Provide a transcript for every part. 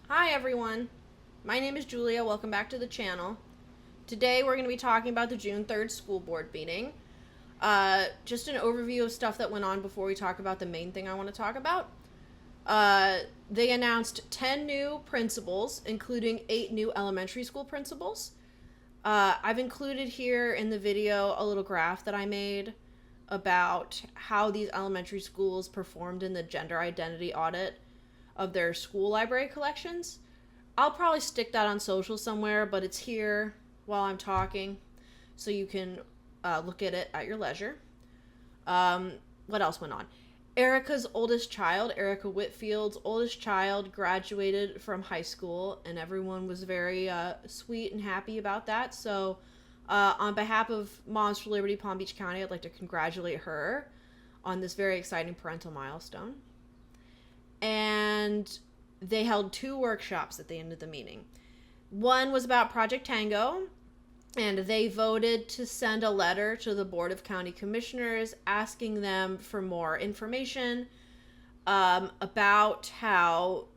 Hi everyone, my name is Julia. Welcome back to the channel. Today we're going to be talking about the June 3rd school board meeting. Just an overview of stuff that went on before we talk about the main thing I want to talk about. They announced 10 new principals, including 8 new elementary school principals. I've included here in the video a little graph that I made about how these elementary schools performed in the gender identity audit of their school library collections. I'll probably stick that on social somewhere, but it's here while I'm talking, so you can look at it at your leisure. What else went on? Erica Whitfield's oldest child, graduated from high school, and everyone was very sweet and happy about that. So, on behalf of Moms for Liberty Palm Beach County, I'd like to congratulate her on this very exciting parental milestone. And they held 2 workshops at the end of the meeting. One was about Project Tango, and they voted to send a letter to the Board of County Commissioners asking them for more information about how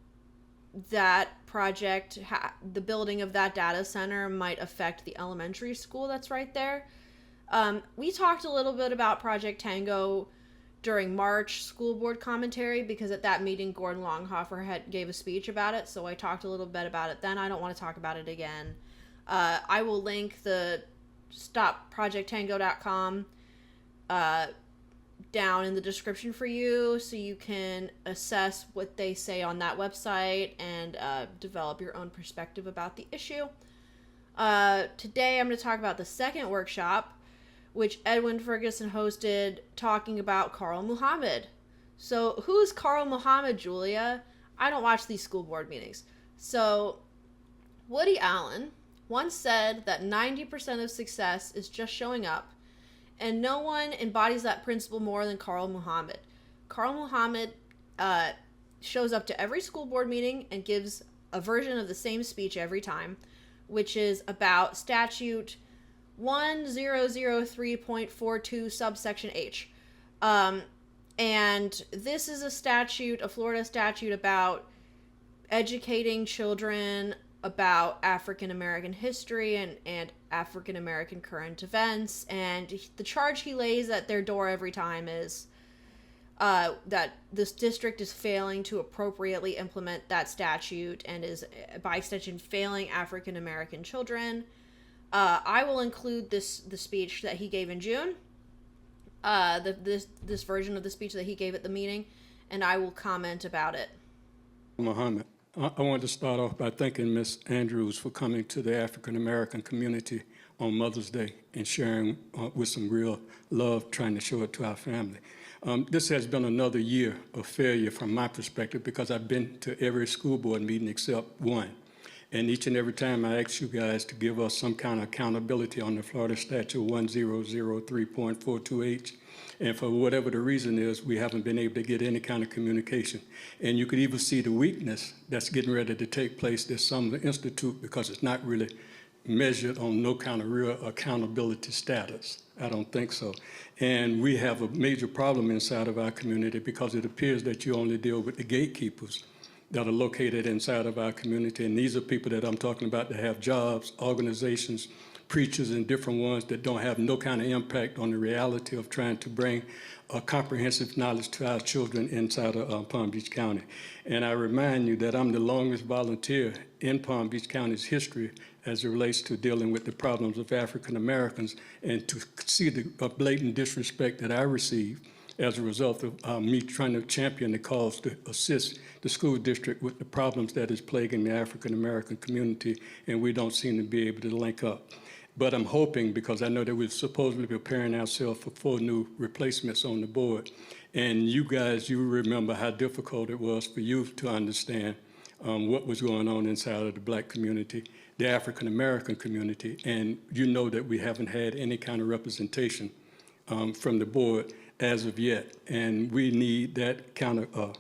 that project, the building of that data center, might affect the elementary school that's right there. We talked a little bit about Project Tango during March school board commentary, because at that meeting Gordon Longhofer gave a speech about it, so I talked a little bit about it then. I don't want to talk about it again. I will link the stopprojecttango.com down in the description for you, so you can assess what they say on that website and develop your own perspective about the issue. Today I'm going to talk about the second workshop, which Edwin Ferguson hosted, talking about Karl Muhammad. So, who's Karl Muhammad, Julia? I don't watch these school board meetings. So, Woody Allen once said that 90% of success is just showing up, and no one embodies that principle more than Karl Muhammad. Karl Muhammad shows up to every school board meeting and gives a version of the same speech every time, which is about Statute 1003.42 subsection H. And this is a Florida statute about educating children about African American history and African American current events. And the charge he lays at their door every time is that this district is failing to appropriately implement that statute and is, by extension, failing African American children. I will include the speech that he gave in June, this version of the speech that he gave at the meeting, and I will comment about it. Muhammad, I want to start off by thanking Ms. Andrews for coming to the African American community on Mother's Day and sharing with some real love, trying to show it to our family. This has been another year of failure from my perspective, because I've been to every school board meeting except one. And each and every time I ask you guys to give us some kind of accountability on the Florida Statute 1003.42H, and for whatever the reason is, we haven't been able to get any kind of communication. And you could even see the weakness that's getting ready to take place this summer institute, because it's not really measured on no kind of real accountability status. I don't think so. And we have a major problem inside of our community, because it appears that you only deal with the gatekeepers that are located inside of our community. And these are people that I'm talking about that have jobs, organizations, preachers, and different ones that don't have no kind of impact on the reality of trying to bring a comprehensive knowledge to our children inside of Palm Beach County. And I remind you that I'm the longest volunteer in Palm Beach County's history as it relates to dealing with the problems of African Americans, and to see the blatant disrespect that I received as a result of me trying to champion the cause to assist the school district with the problems that is plaguing the African American community, and we don't seem to be able to link up. But I'm hoping, because I know that we're supposedly preparing ourselves for 4 new replacements on the board, and you guys, you remember how difficult it was for you to understand what was going on inside of the Black community, the African American community, and you know that we haven't had any kind of representation from the board as of yet, and we need that kind of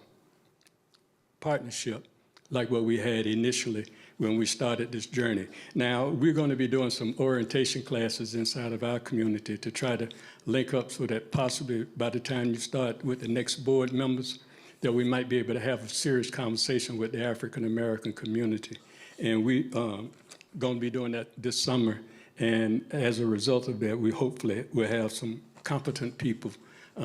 partnership like what we had initially when we started this journey. Now, we're going to be doing some orientation classes inside of our community to try to link up so that possibly by the time you start with the next board members, that we might be able to have a serious conversation with the African American community. And we going to be doing that this summer. And as a result of that, we hopefully will have some competent people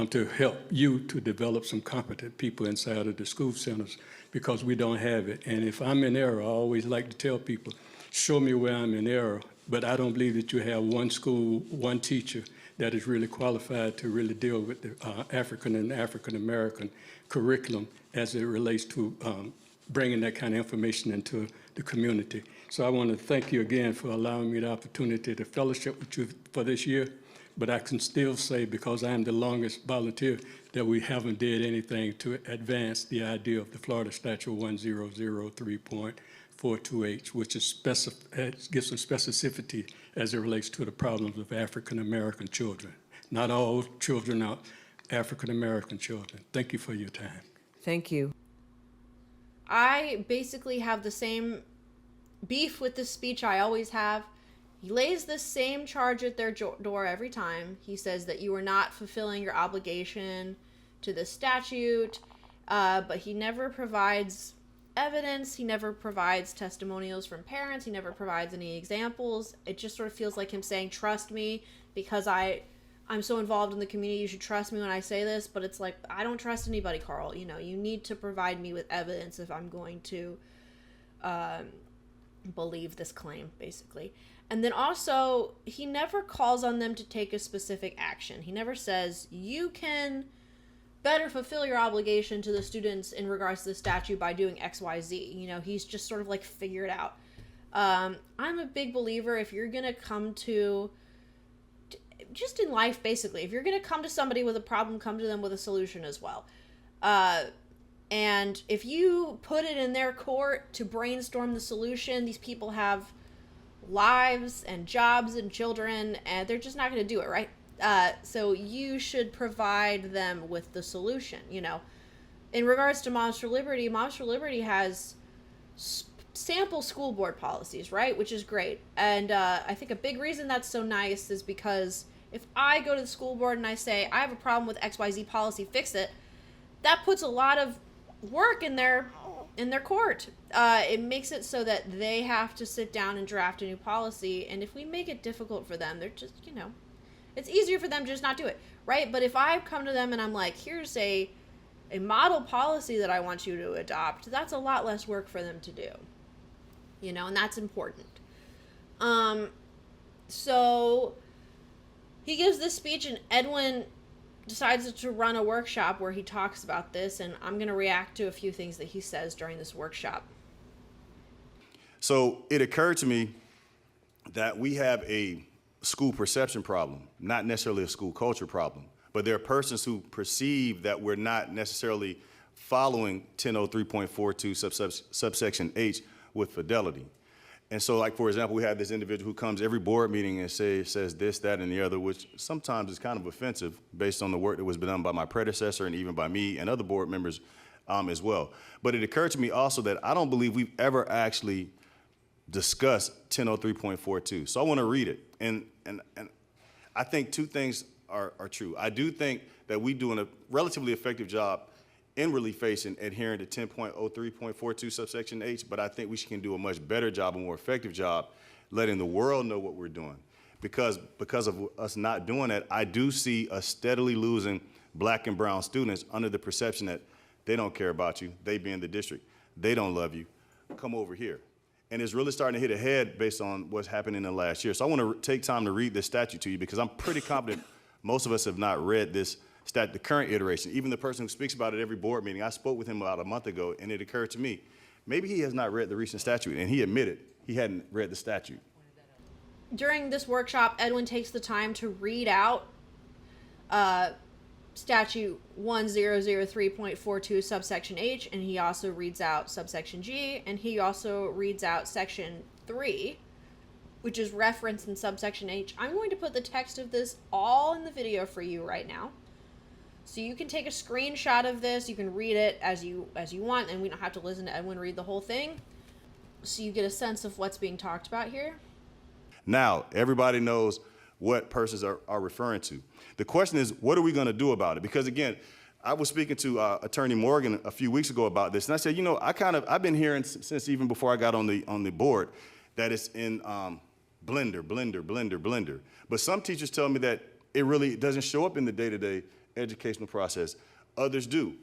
to help you to develop some competent people inside of the school centers, because we don't have it. And if I'm in error, I always like to tell people, show me where I'm in error. But I don't believe that you have one school, one teacher that is really qualified to really deal with the African and African American curriculum as it relates to bringing that kind of information into the community. So I want to thank you again for allowing me the opportunity to fellowship with you for this year. But I can still say, because I am the longest volunteer, that we haven't did anything to advance the idea of the Florida Statute 1003.42H, which is gives some specificity as it relates to the problems of African American children. Not all children are African American children. Thank you for your time. Thank you. I basically have the same beef with this speech I always have. He lays the same charge at their door every time. He says that you are not fulfilling your obligation to the statute, but he never provides evidence. He never provides testimonials from parents. He never provides any examples. It just sort of feels like him saying, trust me, because I'm so involved in the community, you should trust me when I say this. But it's like, I don't trust anybody, Carl. You know, you need to provide me with evidence if I'm going to believe this claim, basically. And then also, he never calls on them to take a specific action. He never says, you can better fulfill your obligation to the students in regards to the statute by doing X, Y, Z. You know, he's just sort of like figured out. I'm a big believer, if you're going to come to, just in life, basically, if you're going to come to somebody with a problem, come to them with a solution as well. And if you put it in their court to brainstorm the solution, these people have lives and jobs and children, and they're just not going to do it, right? So you should provide them with the solution, you know. In regards to Moms for Liberty has sample school board policies, right? Which is great. And I think a big reason that's so nice is because if I go to the school board and I say, I have a problem with XYZ policy, fix it, that puts a lot of work in their court. It makes it so that they have to sit down and draft a new policy, and if we make it difficult for them, they're just, you know, it's easier for them to just not do it, right? But if I come to them and I'm like, here's a model policy that I want you to adopt, that's a lot less work for them to do, you know, and that's important. So he gives this speech, and Edwin decides to run a workshop where he talks about this, and I'm going to react to a few things that he says during this workshop. So it occurred to me that we have a school perception problem, not necessarily a school culture problem, but there are persons who perceive that we're not necessarily following 1003.42 subsection H with fidelity. And so, like, for example, we have this individual who comes every board meeting and says this, that, and the other, which sometimes is kind of offensive based on the work that was done by my predecessor and even by me and other board members as well. But it occurred to me also that I don't believe we've ever actually discussed 1003.42. So I want to read it. And I think two things are true. I do think that we do a relatively effective job inwardly facing adhering to 10.03.42 subsection H, but I think we can do a much better job, a more effective job, letting the world know what we're doing. Because of us not doing that, I do see us steadily losing black and brown students under the perception that they don't care about you, they being the district, they don't love you, come over here. And it's really starting to hit a head based on what's happening in the last year. So I want to take time to read this statute to you, because I'm pretty confident most of us have not read this the current iteration. Even the person who speaks about it every board meeting, I spoke with him about a month ago, and it occurred to me, maybe he has not read the recent statute, and he admitted he hadn't read the statute. During this workshop, Edwin takes the time to read out statute 1003.42 subsection H, and he also reads out subsection G, and he also reads out section 3, which is referenced in subsection H. I'm going to put the text of this all in the video for you right now. So you can take a screenshot of this, you can read it as you want, and we don't have to listen to Edwin read the whole thing. So you get a sense of what's being talked about here. Now, everybody knows what persons are referring to. The question is, what are we going to do about it? Because again, I was speaking to Attorney Morgan a few weeks ago about this, and I said, I've been hearing since even before I got on the board that it's in blender. But some teachers tell me that it really doesn't show up in the day-to-day educational process. Others do.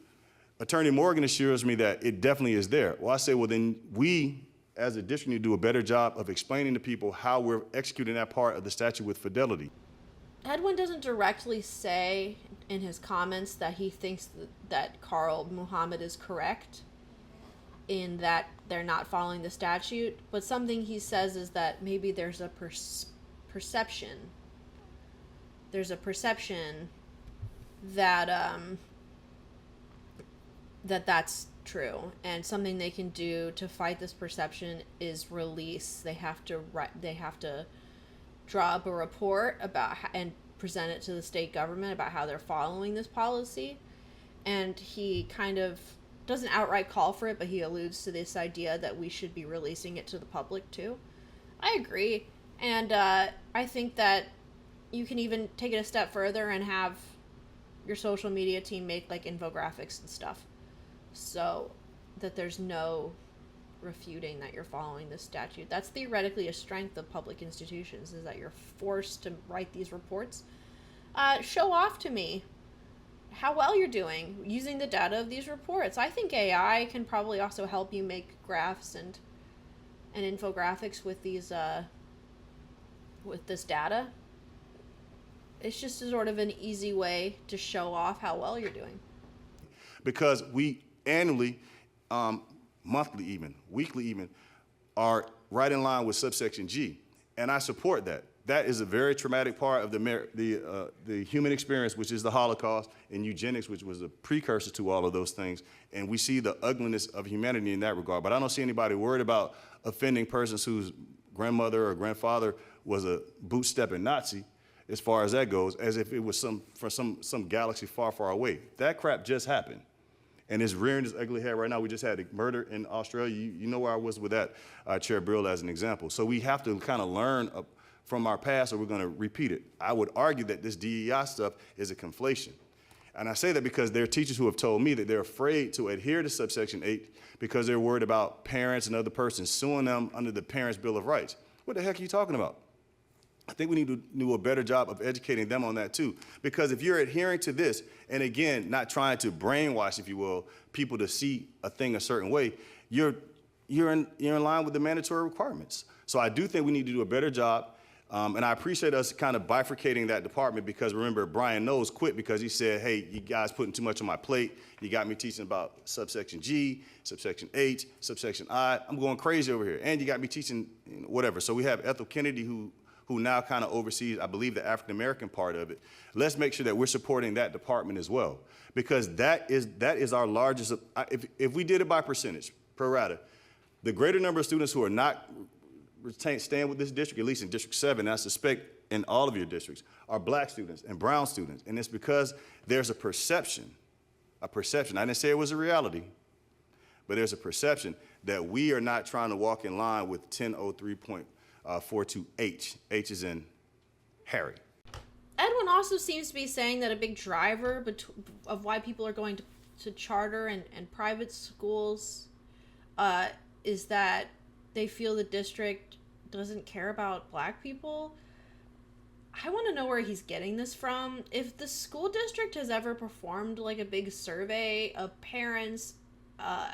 Attorney Morgan assures me that it definitely is there. Well, I say, well, then we, as a district, need to do a better job of explaining to people how we're executing that part of the statute with fidelity. Edwin doesn't directly say in his comments that he thinks that Carl Muhammad is correct in that they're not following the statute, but something he says is that maybe there's a perception. There's a perception that that's true, and something they can do to fight this perception is release. They have to draw up a report about and present it to the state government about how they're following this policy. And he kind of doesn't outright call for it, but he alludes to this idea that we should be releasing it to the public too. I agree, and I think that you can even take it a step further and have your social media team make like infographics and stuff, so that there's no refuting that you're following this statute. That's theoretically a strength of public institutions, is that you're forced to write these reports. Show off to me how well you're doing using the data of these reports. I think AI can probably also help you make graphs and infographics with these with this data. It's just a sort of an easy way to show off how well you're doing. Because we annually, monthly even, weekly even, are right in line with subsection G. And I support that. That is a very traumatic part of the human experience, which is the Holocaust, and eugenics, which was a precursor to all of those things. And we see the ugliness of humanity in that regard. But I don't see anybody worried about offending persons whose grandmother or grandfather was a bootstepping Nazi, as far as that goes, as if it was some galaxy far, far away. That crap just happened. And it's rearing its ugly head right now. We just had a murder in Australia. You know where I was with that, Chair Brill, as an example. So we have to kind of learn from our past, or we're going to repeat it. I would argue that this DEI stuff is a conflation. And I say that because there are teachers who have told me that they're afraid to adhere to subsection 8 because they're worried about parents and other persons suing them under the Parents' Bill of Rights. What the heck are you talking about? I think we need to do a better job of educating them on that too. Because if you're adhering to this, and again, not trying to brainwash, if you will, people to see a thing a certain way, you're in line with the mandatory requirements. So I do think we need to do a better job. And I appreciate us kind of bifurcating that department, because remember, Brian Knowles quit because he said, hey, you guys putting too much on my plate. You got me teaching about subsection G, subsection H, subsection I. I'm going crazy over here. And you got me teaching whatever. So we have Ethel Kennedy, who now kind of oversees, I believe, the African-American part of it. Let's make sure that we're supporting that department as well, because that is our largest, if we did it by percentage, pro rata, the greater number of students who are not staying with this district, at least in District 7, and I suspect in all of your districts, are black students and brown students. And it's because there's a perception. I didn't say it was a reality, but there's a perception that we are not trying to walk in line with 1003.42H. H is in Harry. Edwin also seems to be saying that a big driver of why people are going to charter and private schools is that they feel the district doesn't care about black people. I want to know where he's getting this from. If the school district has ever performed like a big survey of parents and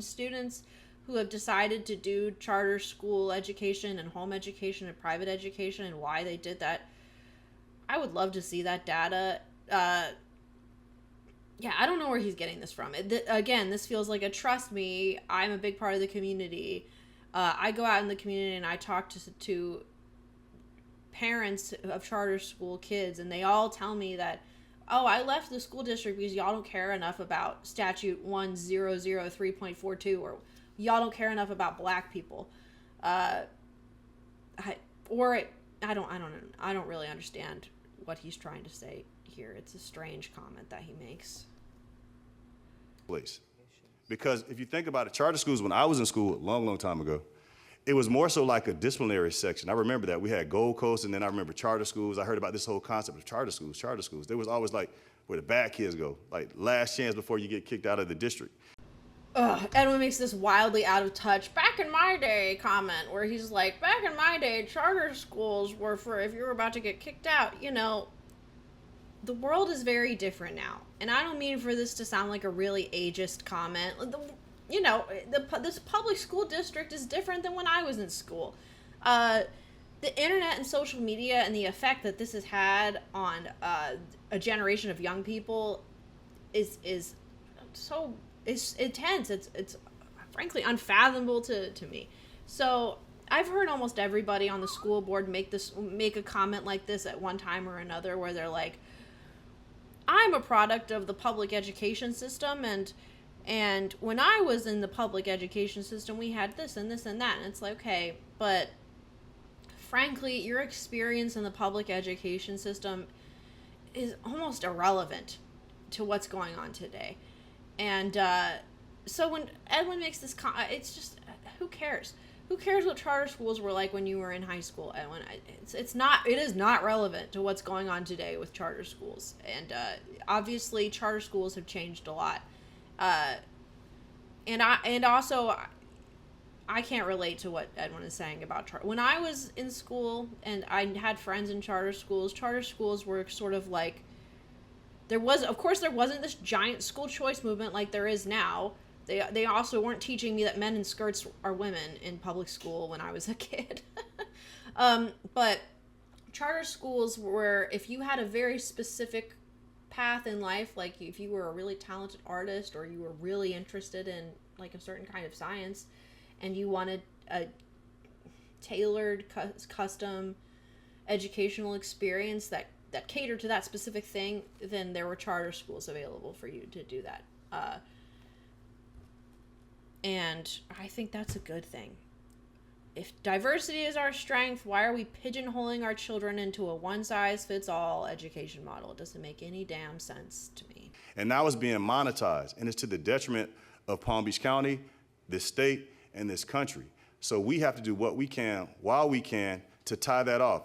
students who have decided to do charter school education and home education and private education and why they did that, I would love to see that data. Yeah, I don't know where he's getting this from. Again, this feels like a trust me, I'm a big part of the community. I go out in the community and I talk to parents of charter school kids, and they all tell me that, oh, I left the school district because y'all don't care enough about Statute 1003.42, or y'all don't care enough about black people. I don't really understand what he's trying to say here. It's a strange comment that he makes. Place. Because if you think about it, charter schools, when I was in school a long, long time ago, it was more so like a disciplinary section. I remember that. We had Gold Coast, and then I remember charter schools. I heard about this whole concept of charter schools. There was always like, where the bad kids go. Like, last chance before you get kicked out of the district. Edwin makes this wildly out of touch back in my day comment where he's like, back in my day, charter schools were for if you were about to get kicked out. You know, the world is very different now. And I don't mean for this to sound like a really ageist comment. This public school district is different than when I was in school. The internet and social media and the effect that this has had on a generation of young people is so it's intense. It's frankly unfathomable to me. So I've heard almost everybody on the school board make a comment like this at one time or another, where they're like, I'm a product of the public education system, and when I was in the public education system, we had this and this and that. And it's like, okay, but frankly, your experience in the public education system is almost irrelevant to what's going on today. And so when Edwin makes this it's just, who cares? Who cares what charter schools were like when you were in high school, Edwin? It is not relevant to what's going on today with charter schools. And obviously charter schools have changed a lot. And also I can't relate to what Edwin is saying about charter. When I was in school and I had friends in charter schools were sort of like, there wasn't this giant school choice movement like there is now. They also weren't teaching me that men in skirts are women in public school when I was a kid. But charter schools were, if you had a very specific path in life, like if you were a really talented artist or you were really interested in like a certain kind of science and you wanted a tailored custom educational experience that catered to that specific thing, then there were charter schools available for you to do that. And I think that's a good thing. If diversity is our strength, why are we pigeonholing our children into a one-size-fits-all education model? It doesn't make any damn sense to me. And now it's being monetized, and it's to the detriment of Palm Beach County, this state, and this country. So we have to do what we can while we can to tie that off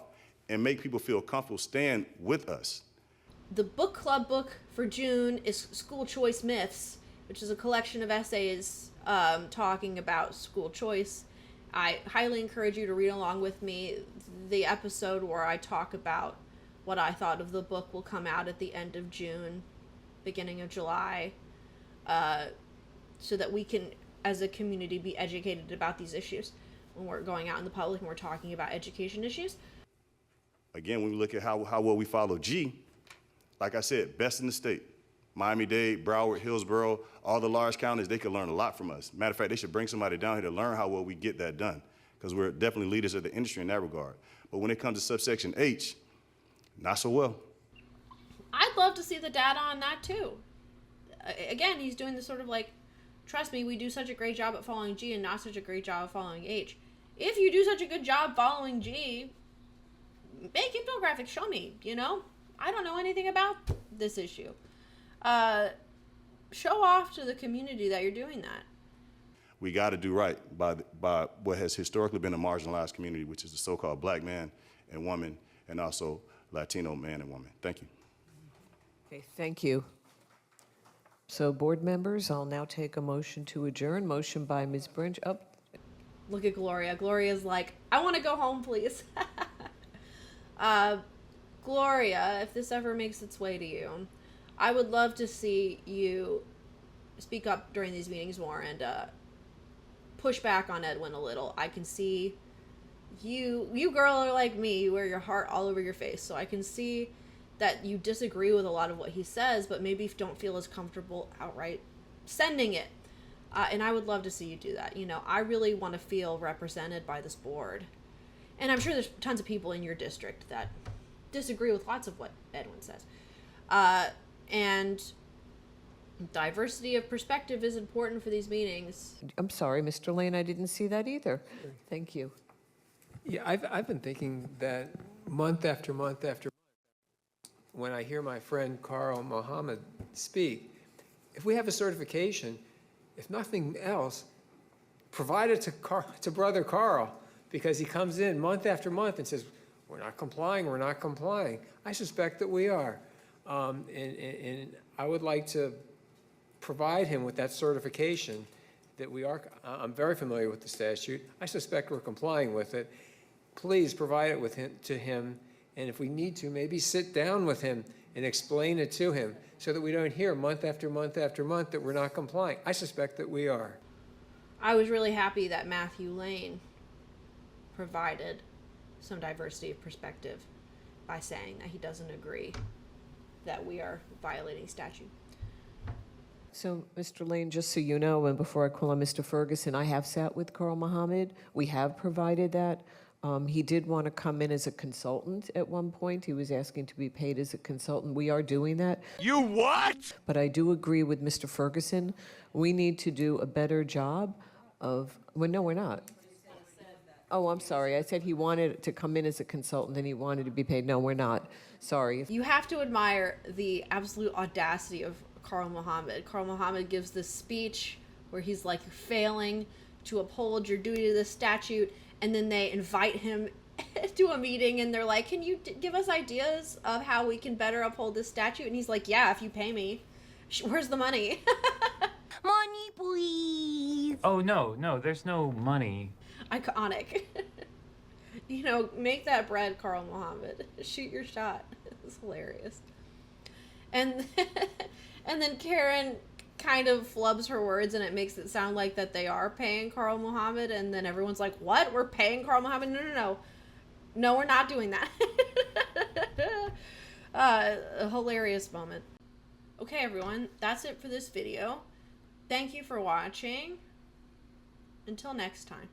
and make people feel comfortable staying with us. The book club book for June is School Choice Myths, which is a collection of essays talking about school choice. I highly encourage you to read along with me. The episode where I talk about what I thought of the book will come out at the end of June, beginning of July, so that we can, as a community, be educated about these issues when we're going out in the public and we're talking about education issues. Again, when we look at how well we follow G, like I said, best in the state. Miami-Dade, Broward, Hillsborough, all the large counties, they could learn a lot from us. Matter of fact, they should bring somebody down here to learn how well we get that done, because we're definitely leaders of the industry in that regard. But when it comes to subsection H, not so well. I'd love to see the data on that too. Again, he's doing this sort of like, trust me, we do such a great job at following G and not such a great job at following H. If you do such a good job following G, make infographics, show me, I don't know anything about this issue. Show off to the community that you're doing that. We got to do right by what has historically been a marginalized community, which is the so-called black man and woman, and also Latino man and woman. Thank you. Okay, thank you. So, board members, I'll now take a motion to adjourn. Motion by Ms. Brinch. Look at Gloria. Gloria's like, I want to go home, please. Gloria, if this ever makes its way to you, I would love to see you speak up during these meetings more and push back on Edwin a little. I can see you girl are like me, you wear your heart all over your face, so I can see that you disagree with a lot of what he says, but maybe don't feel as comfortable outright sending it. And I would love to see you do that. I really want to feel represented by this board. And I'm sure there's tons of people in your district that disagree with lots of what Edwin says. And diversity of perspective is important for these meetings. I'm sorry, Mr. Lane, I didn't see that either. Thank you. Yeah, I've been thinking that month after month after month, when I hear my friend Carl Mohammed speak, if we have a certification, if nothing else, provide it to Brother Carl, because he comes in month after month and says, we're not complying, we're not complying. I suspect that we are. And I would like to provide him with that certification that we are, I'm very familiar with the statute. I suspect we're complying with it. Please provide it to him, and if we need to, maybe sit down with him and explain it to him so that we don't hear month after month after month that we're not complying. I suspect that we are. I was really happy that Matthew Lane provided some diversity of perspective by saying that he doesn't agree that we are violating statute. So, Mr. Lane, just so you know, and before I call on Mr. Ferguson, I have sat with Carl Mohammed. We have provided that. He did want to come in as a consultant at one point. He was asking to be paid as a consultant. We are doing that. You what? But I do agree with Mr. Ferguson. We need to do a better job of, well, no, we're not. Oh, I'm sorry. I said he wanted to come in as a consultant and he wanted to be paid. No, we're not. Sorry. You have to admire the absolute audacity of Carl Mohammed. Carl Mohammed gives this speech where he's like, you're failing to uphold your duty to the statute, and then they invite him to a meeting and they're like, can you give us ideas of how we can better uphold this statute? And he's like, yeah, if you pay me. Where's the money? Money, please. Oh, no, there's no money. Iconic. You know, make that bread, Carl Mohammed. Shoot your shot. It's hilarious. And and then Karen kind of flubs her words and it makes it sound like that they are paying Carl Mohammed, and then everyone's like, what? We're paying Carl Mohammed? No. No, we're not doing that. A hilarious moment. Okay, everyone, that's it for this video. Thank you for watching. Until next time.